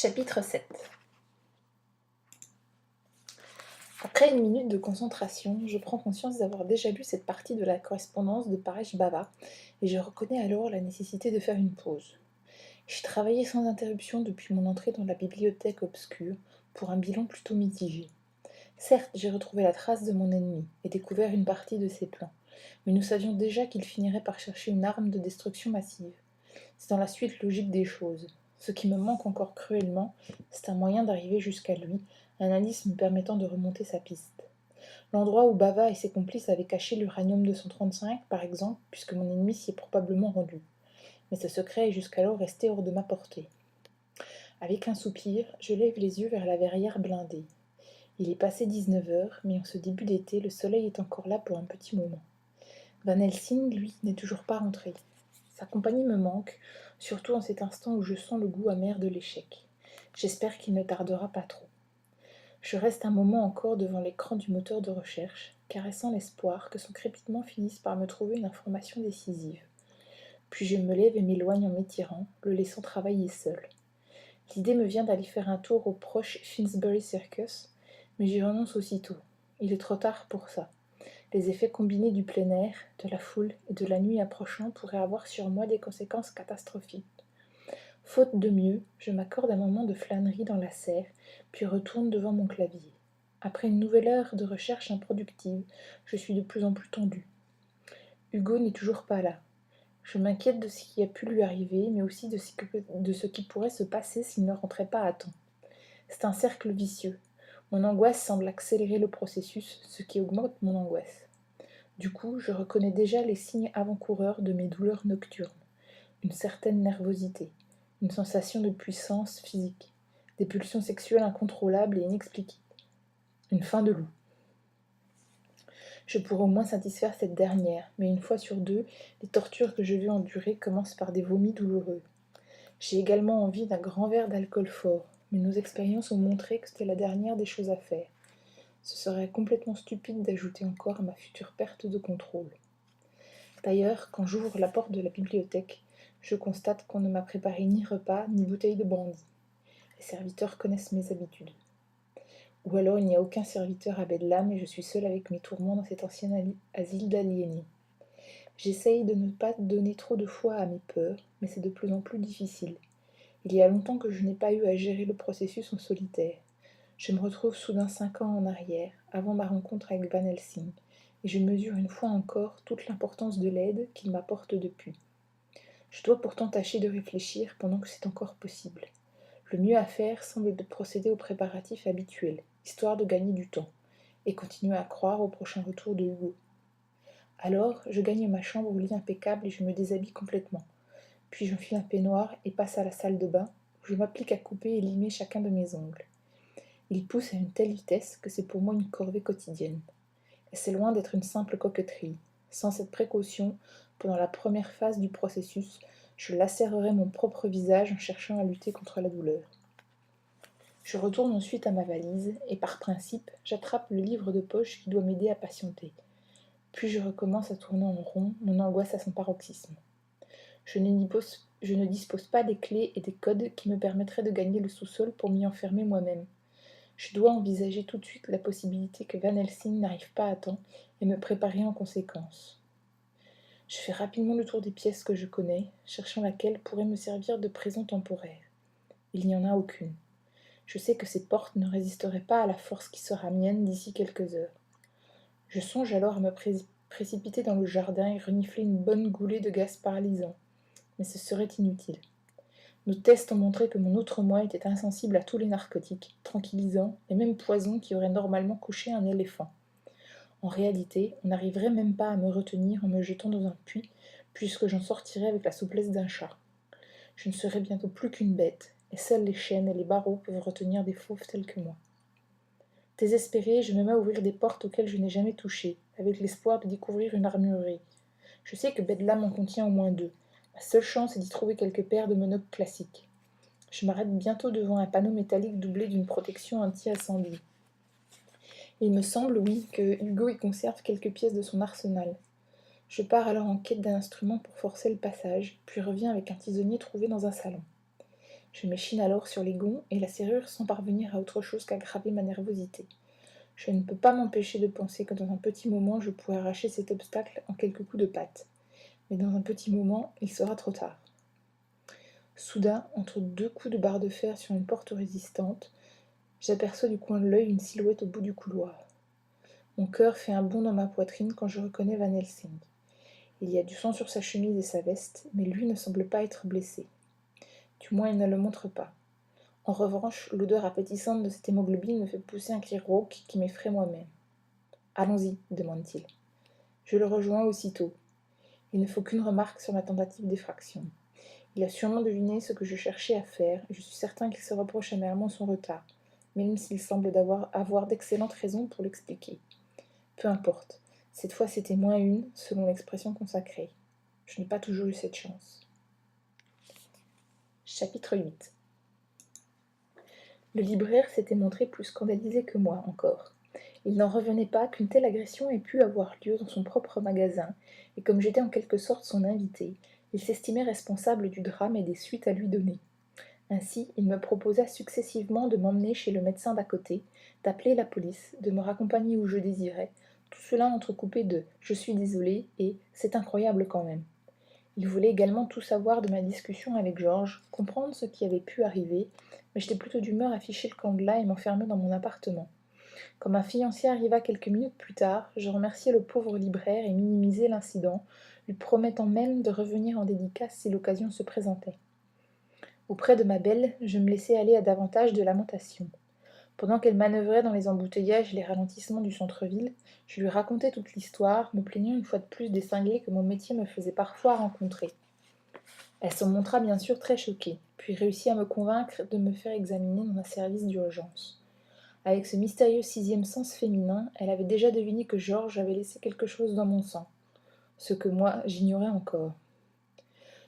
Chapitre 7. Après une minute de concentration, je prends conscience d'avoir déjà lu cette partie de la correspondance de Paresh Baba et je reconnais alors la nécessité de faire une pause. J'ai travaillé sans interruption depuis mon entrée dans la bibliothèque obscure pour un bilan plutôt mitigé. Certes, j'ai retrouvé la trace de mon ennemi et découvert une partie de ses plans, mais nous savions déjà qu'il finirait par chercher une arme de destruction massive. C'est dans la suite logique des choses. Ce qui me manque encore cruellement, c'est un moyen d'arriver jusqu'à lui, un indice me permettant de remonter sa piste. L'endroit où Bava et ses complices avaient caché l'uranium 235, par exemple, puisque mon ennemi s'y est probablement rendu. Mais ce secret est jusqu'alors resté hors de ma portée. Avec un soupir, je lève les yeux vers la verrière blindée. Il est passé 19 heures, mais en ce début d'été, le soleil est encore là pour un petit moment. Van Helsing, lui, n'est toujours pas rentré. Sa compagnie me manque, surtout en cet instant où je sens le goût amer de l'échec. J'espère qu'il ne tardera pas trop. Je reste un moment encore devant l'écran du moteur de recherche, caressant l'espoir que son crépitement finisse par me trouver une information décisive. Puis je me lève et m'éloigne en m'étirant, le laissant travailler seul. L'idée me vient d'aller faire un tour au proche Finsbury Circus, mais j'y renonce aussitôt. Il est trop tard pour ça. Les effets combinés du plein air, de la foule et de la nuit approchant pourraient avoir sur moi des conséquences catastrophiques. Faute de mieux, je m'accorde un moment de flânerie dans la serre, puis retourne devant mon clavier. Après une nouvelle heure de recherche improductive, je suis de plus en plus tendue. Hugo n'est toujours pas là. Je m'inquiète de ce qui a pu lui arriver, mais aussi de ce qui pourrait se passer s'il ne rentrait pas à temps. C'est un cercle vicieux. Mon angoisse semble accélérer le processus, ce qui augmente mon angoisse. Du coup, je reconnais déjà les signes avant-coureurs de mes douleurs nocturnes. Une certaine nervosité, une sensation de puissance physique, des pulsions sexuelles incontrôlables et inexpliquées, une faim de loup. Je pourrais au moins satisfaire cette dernière, mais une fois sur deux, les tortures que je vais endurer commencent par des vomis douloureux. J'ai également envie d'un grand verre d'alcool fort, mais nos expériences ont montré que c'était la dernière des choses à faire. Ce serait complètement stupide d'ajouter encore à ma future perte de contrôle. D'ailleurs, quand j'ouvre la porte de la bibliothèque, je constate qu'on ne m'a préparé ni repas, ni bouteille de brandy. Les serviteurs connaissent mes habitudes. Ou alors il n'y a aucun serviteur à Bedlam et je suis seule avec mes tourments dans cet ancien asile d'aliénés. J'essaye de ne pas donner trop de foi à mes peurs, mais c'est de plus en plus difficile. Il y a longtemps que je n'ai pas eu à gérer le processus en solitaire. Je me retrouve soudain 5 ans en arrière, avant ma rencontre avec Van Helsing, et je mesure une fois encore toute l'importance de l'aide qu'il m'apporte depuis. Je dois pourtant tâcher de réfléchir pendant que c'est encore possible. Le mieux à faire semble de procéder aux préparatifs habituels, histoire de gagner du temps, et continuer à croire au prochain retour de Hugo. Alors, je gagne ma chambre au lit impeccable et je me déshabille complètement. Puis j'enfile un peignoir et passe à la salle de bain, où je m'applique à couper et limer chacun de mes ongles. Il pousse à une telle vitesse que c'est pour moi une corvée quotidienne. Et c'est loin d'être une simple coquetterie. Sans cette précaution, pendant la première phase du processus, je lacérerais mon propre visage en cherchant à lutter contre la douleur. Je retourne ensuite à ma valise et par principe, j'attrape le livre de poche qui doit m'aider à patienter. Puis je recommence à tourner en rond, mon angoisse à son paroxysme. Je ne dispose pas des clés et des codes qui me permettraient de gagner le sous-sol pour m'y enfermer moi-même. Je dois envisager tout de suite la possibilité que Van Helsing n'arrive pas à temps et me préparer en conséquence. Je fais rapidement le tour des pièces que je connais, cherchant laquelle pourrait me servir de prison temporaire. Il n'y en a aucune. Je sais que ces portes ne résisteraient pas à la force qui sera mienne d'ici quelques heures. Je songe alors à me précipiter dans le jardin et renifler une bonne goulée de gaz paralysant. Mais ce serait inutile. Nos tests ont montré que mon autre moi était insensible à tous les narcotiques, tranquillisants et même poisons qui auraient normalement couché un éléphant. En réalité, on n'arriverait même pas à me retenir en me jetant dans un puits, puisque j'en sortirais avec la souplesse d'un chat. Je ne serais bientôt plus qu'une bête, et seules les chaînes et les barreaux peuvent retenir des fauves tels que moi. Désespérée, je me mets à ouvrir des portes auxquelles je n'ai jamais touché, avec l'espoir de découvrir une armurerie. Je sais que Bedlam en contient au moins 2. Ma seule chance est d'y trouver quelques paires de monocles classiques. Je m'arrête bientôt devant un panneau métallique doublé d'une protection anti-incendie. Il me semble, oui, que Hugo y conserve quelques pièces de son arsenal. Je pars alors en quête d'un instrument pour forcer le passage, puis reviens avec un tisonnier trouvé dans un salon. Je m'échine alors sur les gonds et la serrure sans parvenir à autre chose qu'aggraver ma nervosité. Je ne peux pas m'empêcher de penser que dans un petit moment je pourrai arracher cet obstacle en quelques coups de patte. Mais dans un petit moment, il sera trop tard. Soudain, entre deux coups de barre de fer sur une porte résistante, j'aperçois du coin de l'œil une silhouette au bout du couloir. Mon cœur fait un bond dans ma poitrine quand je reconnais Van Helsing. Il y a du sang sur sa chemise et sa veste, mais lui ne semble pas être blessé. Du moins, il ne le montre pas. En revanche, l'odeur appétissante de cette hémoglobine me fait pousser un cri rauque qui m'effraie moi-même. « Allons-y, demande-t-il. Je le rejoins aussitôt. Il ne faut qu'une remarque sur ma tentative d'effraction. Il a sûrement deviné ce que je cherchais à faire, et je suis certain qu'il se reproche amèrement son retard, même s'il semble avoir d'excellentes raisons pour l'expliquer. Peu importe, cette fois c'était moins une, selon l'expression consacrée. Je n'ai pas toujours eu cette chance. Chapitre 8. Le libraire s'était montré plus scandalisé que moi encore. Il n'en revenait pas qu'une telle agression ait pu avoir lieu dans son propre magasin, et comme j'étais en quelque sorte son invité, il s'estimait responsable du drame et des suites à lui donner. Ainsi, il me proposa successivement de m'emmener chez le médecin d'à côté, d'appeler la police, de me raccompagner où je désirais, tout cela entrecoupé de « je suis désolé » et « c'est incroyable quand même ». Il voulait également tout savoir de ma discussion avec Georges, comprendre ce qui avait pu arriver, mais j'étais plutôt d'humeur à ficher le camp de là et m'enfermer dans mon appartement. Quand ma fiancée arriva quelques minutes plus tard, je remerciai le pauvre libraire et minimisai l'incident, lui promettant même de revenir en dédicace si l'occasion se présentait. Auprès de ma belle, je me laissai aller à davantage de lamentations. Pendant qu'elle manœuvrait dans les embouteillages et les ralentissements du centre-ville, je lui racontai toute l'histoire, me plaignant une fois de plus des cinglés que mon métier me faisait parfois rencontrer. Elle se montra bien sûr très choquée, puis réussit à me convaincre de me faire examiner dans un service d'urgence. Avec ce mystérieux sixième sens féminin, elle avait déjà deviné que Georges avait laissé quelque chose dans mon sang, ce que moi j'ignorais encore.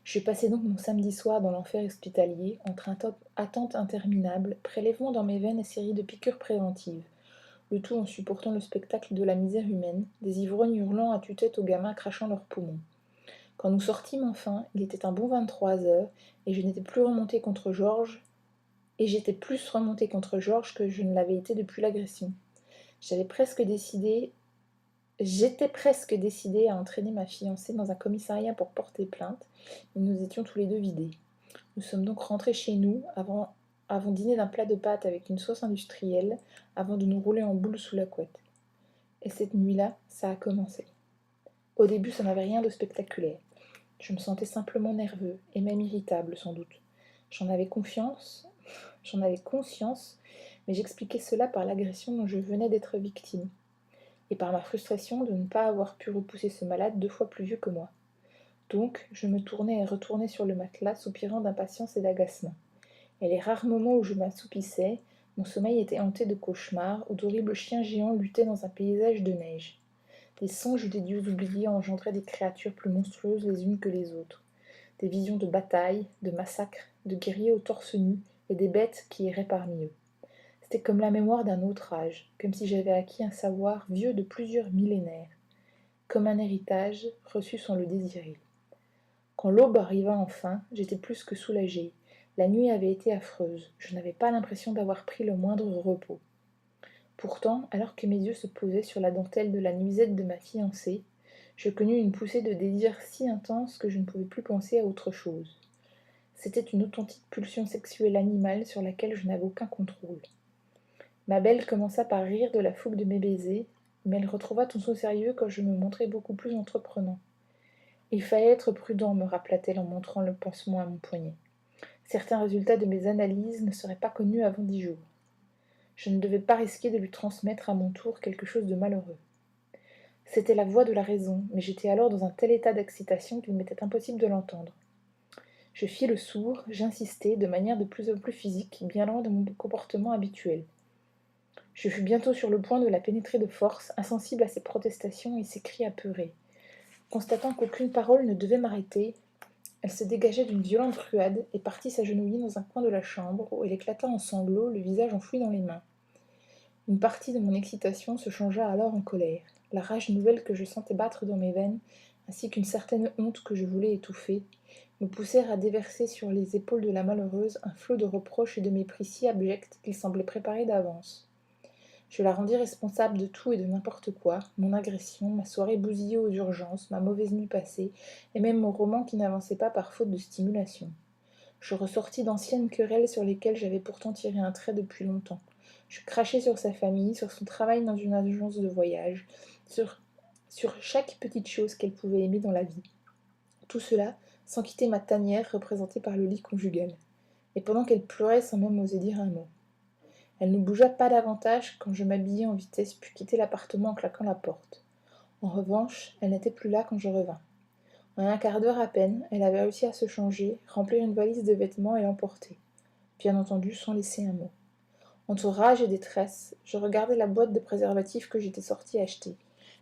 Je passai donc mon samedi soir dans l'enfer hospitalier, entre attente interminable, prélèvement dans mes veines et série de piqûres préventives, le tout en supportant le spectacle de la misère humaine, des ivrognes hurlant à tue-tête aux gamins crachant leurs poumons. Quand nous sortîmes enfin, il était un bon 23 heures, et j'étais plus remontée contre Georges que je ne l'avais été depuis l'agression. J'étais presque décidée à entraîner ma fiancée dans un commissariat pour porter plainte, mais nous étions tous les deux vidés. Nous sommes donc rentrés chez nous, avons dîné d'un plat de pâtes avec une sauce industrielle, avant de nous rouler en boule sous la couette. Et cette nuit-là, ça a commencé. Au début, ça n'avait rien de spectaculaire. Je me sentais simplement nerveux, et même irritable sans doute. J'en avais conscience, mais j'expliquais cela par l'agression dont je venais d'être victime, et par ma frustration de ne pas avoir pu repousser ce malade 2 fois plus vieux que moi. Donc, je me tournais et retournais sur le matelas, soupirant d'impatience et d'agacement. Et les rares moments où je m'assoupissais, mon sommeil était hanté de cauchemars, où d'horribles chiens géants luttaient dans un paysage de neige. Des songes des dieux oubliés engendraient des créatures plus monstrueuses les unes que les autres. Des visions de batailles, de massacres, de guerriers au torse nu, et des bêtes qui erraient parmi eux. C'était comme la mémoire d'un autre âge, comme si j'avais acquis un savoir vieux de plusieurs millénaires, comme un héritage reçu sans le désirer. Quand l'aube arriva enfin, j'étais plus que soulagée. La nuit avait été affreuse, je n'avais pas l'impression d'avoir pris le moindre repos. Pourtant, alors que mes yeux se posaient sur la dentelle de la nuisette de ma fiancée, je connus une poussée de désir si intense que je ne pouvais plus penser à autre chose. C'était une authentique pulsion sexuelle animale sur laquelle je n'avais aucun contrôle. Ma belle commença par rire de la fougue de mes baisers, mais elle retrouva tout son sérieux quand je me montrai beaucoup plus entreprenant. Il fallait être prudent, me rappela-t-elle en montrant le pansement à mon poignet. Certains résultats de mes analyses ne seraient pas connus avant 10 jours. Je ne devais pas risquer de lui transmettre à mon tour quelque chose de malheureux. C'était la voix de la raison, mais j'étais alors dans un tel état d'excitation qu'il m'était impossible de l'entendre. Je fis le sourd, j'insistai, de manière de plus en plus physique, bien loin de mon comportement habituel. Je fus bientôt sur le point de la pénétrer de force, insensible à ses protestations et ses cris apeurés. Constatant qu'aucune parole ne devait m'arrêter, elle se dégageait d'une violente ruade et partit s'agenouiller dans un coin de la chambre, où elle éclata en sanglots, le visage enfoui dans les mains. Une partie de mon excitation se changea alors en colère. La rage nouvelle que je sentais battre dans mes veines, ainsi qu'une certaine honte que je voulais étouffer, me poussèrent à déverser sur les épaules de la malheureuse un flot de reproches et de mépris si abjects qu'il semblait préparé d'avance. Je la rendis responsable de tout et de n'importe quoi, mon agression, ma soirée bousillée aux urgences, ma mauvaise nuit passée, et même mon roman qui n'avançait pas par faute de stimulation. Je ressortis d'anciennes querelles sur lesquelles j'avais pourtant tiré un trait depuis longtemps. Je crachai sur sa famille, sur son travail dans une agence de voyage, sur chaque petite chose qu'elle pouvait aimer dans la vie. Tout cela sans quitter ma tanière représentée par le lit conjugal, et pendant qu'elle pleurait sans même oser dire un mot. Elle ne bougea pas davantage quand je m'habillai en vitesse puis quittai l'appartement en claquant la porte. En revanche, elle n'était plus là quand je revins. En un quart d'heure à peine, elle avait réussi à se changer, remplir une valise de vêtements et l'emporter, bien entendu sans laisser un mot. Entre rage et détresse, je regardai la boîte de préservatifs que j'étais sortie acheter.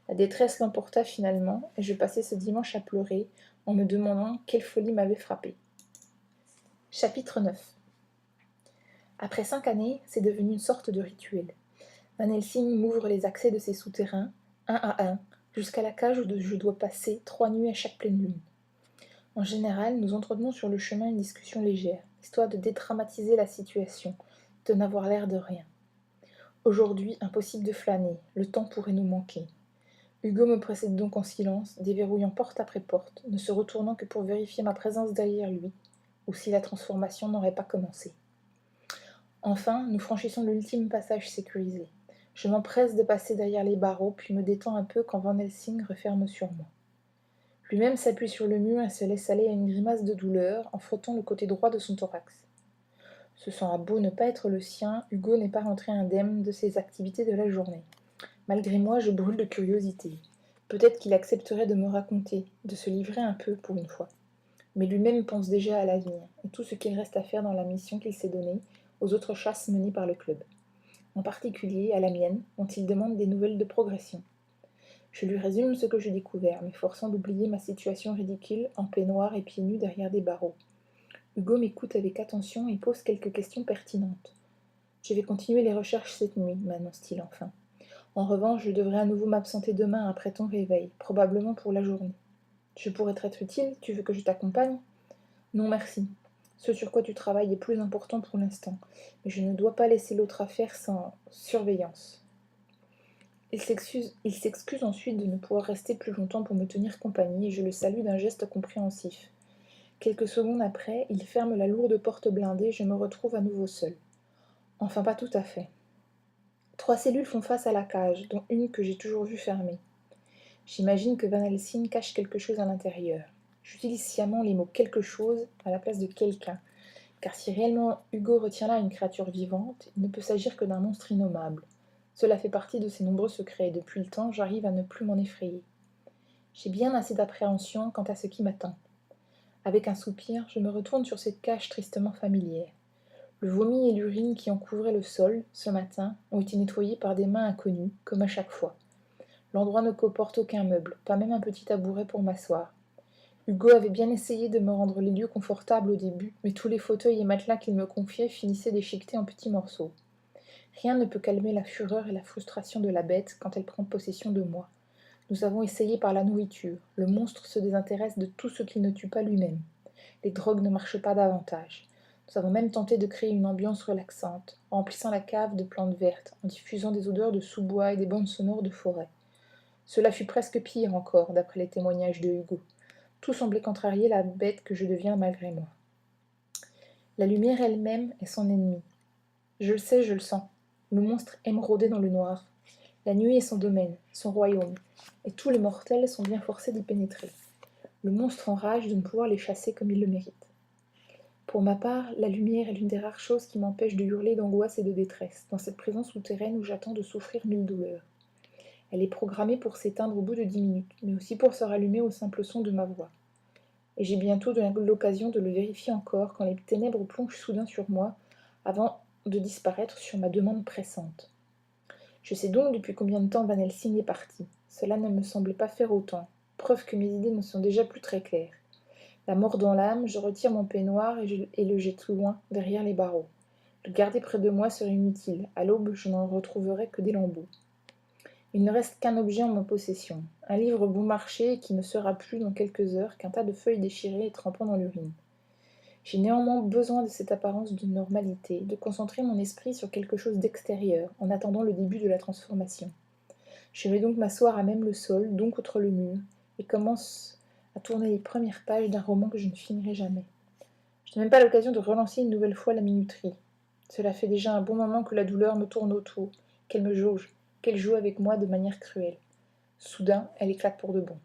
La détresse l'emporta finalement, et je passai ce dimanche à pleurer, en me demandant quelle folie m'avait frappée. Chapitre 9. Après 5 années, c'est devenu une sorte de rituel. Van Helsing m'ouvre les accès de ses souterrains, un à un, jusqu'à la cage où je dois passer 3 nuits à chaque pleine lune. En général, nous entretenons sur le chemin une discussion légère, histoire de dédramatiser la situation, de n'avoir l'air de rien. Aujourd'hui, impossible de flâner, le temps pourrait nous manquer. Hugo me précède donc en silence, déverrouillant porte après porte, ne se retournant que pour vérifier ma présence derrière lui, ou si la transformation n'aurait pas commencé. Enfin, nous franchissons l'ultime passage sécurisé. Je m'empresse de passer derrière les barreaux, puis me détends un peu quand Van Helsing referme sur moi. Lui-même s'appuie sur le mur et se laisse aller à une grimace de douleur en frottant le côté droit de son thorax. Ce sang a beau ne pas être le sien, Hugo n'est pas rentré indemne de ses activités de la journée. Malgré moi, je brûle de curiosité. Peut-être qu'il accepterait de me raconter, de se livrer un peu pour une fois. Mais lui-même pense déjà à l'avenir, et tout ce qu'il reste à faire dans la mission qu'il s'est donnée, aux autres chasses menées par le club. En particulier à la mienne, dont il demande des nouvelles de progression. Je lui résume ce que j'ai découvert, m'efforçant d'oublier ma situation ridicule, en peignoir et pieds nus derrière des barreaux. Hugo m'écoute avec attention et pose quelques questions pertinentes. Je vais continuer les recherches cette nuit, m'annonce-t-il enfin. En revanche, je devrais à nouveau m'absenter demain après ton réveil, probablement pour la journée. Je pourrais être utile, tu veux que je t'accompagne ? Non, merci. Ce sur quoi tu travailles est plus important pour l'instant, mais je ne dois pas laisser l'autre affaire sans surveillance. Il s'excuse ensuite de ne pouvoir rester plus longtemps pour me tenir compagnie et je le salue d'un geste compréhensif. Quelques secondes après, il ferme la lourde porte blindée et je me retrouve à nouveau seule. Enfin, pas tout à fait. 3 cellules font face à la cage, dont une que j'ai toujours vue fermée. J'imagine que Van Helsing cache quelque chose à l'intérieur. J'utilise sciemment les mots quelque chose à la place de quelqu'un, car si réellement Hugo retient là une créature vivante, il ne peut s'agir que d'un monstre innommable. Cela fait partie de ses nombreux secrets, et depuis le temps, j'arrive à ne plus m'en effrayer. J'ai bien assez d'appréhension quant à ce qui m'attend. Avec un soupir, je me retourne sur cette cage tristement familière. Le vomi et l'urine qui en couvraient le sol, ce matin, ont été nettoyés par des mains inconnues, comme à chaque fois. L'endroit ne comporte aucun meuble, pas même un petit tabouret pour m'asseoir. Hugo avait bien essayé de me rendre les lieux confortables au début, mais tous les fauteuils et matelas qu'il me confiait finissaient déchiquetés en petits morceaux. Rien ne peut calmer la fureur et la frustration de la bête quand elle prend possession de moi. Nous avons essayé par la nourriture. Le monstre se désintéresse de tout ce qu'il ne tue pas lui-même. Les drogues ne marchent pas davantage. Nous avons même tenté de créer une ambiance relaxante, en remplissant la cave de plantes vertes, en diffusant des odeurs de sous-bois et des bandes sonores de forêt. Cela fut presque pire encore, d'après les témoignages de Hugo. Tout semblait contrarier la bête que je deviens malgré moi. La lumière elle-même est son ennemie. Je le sais, je le sens. Le monstre aime rôder dans le noir. La nuit est son domaine, son royaume, et tous les mortels sont bien forcés d'y pénétrer. Le monstre enrage de ne pouvoir les chasser comme il le mérite. Pour ma part, la lumière est l'une des rares choses qui m'empêchent de hurler d'angoisse et de détresse, dans cette prison souterraine où j'attends de souffrir nulle douleur. Elle est programmée pour s'éteindre au bout de 10 minutes, mais aussi pour se rallumer au simple son de ma voix. Et j'ai bientôt l'occasion de le vérifier encore quand les ténèbres plongent soudain sur moi, avant de disparaître sur ma demande pressante. Je sais donc depuis combien de temps Van Helsing est parti. Cela ne me semblait pas faire autant, preuve que mes idées ne sont déjà plus très claires. La mort dans l'âme, je retire mon peignoir et le jette loin, derrière les barreaux. Le garder près de moi serait inutile. À l'aube, je n'en retrouverai que des lambeaux. Il ne reste qu'un objet en ma possession, un livre bon marché qui ne sera plus dans quelques heures qu'un tas de feuilles déchirées et trempant dans l'urine. J'ai néanmoins besoin de cette apparence de normalité, de concentrer mon esprit sur quelque chose d'extérieur, en attendant le début de la transformation. Je vais donc m'asseoir à même le sol, donc contre le mur, et commence à tourner les premières pages d'un roman que je ne finirai jamais. Je n'ai même pas l'occasion de relancer une nouvelle fois la minuterie. Cela fait déjà un bon moment que la douleur me tourne autour, qu'elle me jauge, qu'elle joue avec moi de manière cruelle. Soudain, elle éclate pour de bon.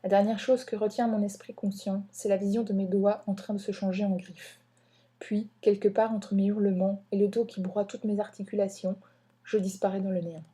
La dernière chose que retient mon esprit conscient, c'est la vision de mes doigts en train de se changer en griffes. Puis, quelque part entre mes hurlements et le dos qui broie toutes mes articulations, je disparais dans le néant.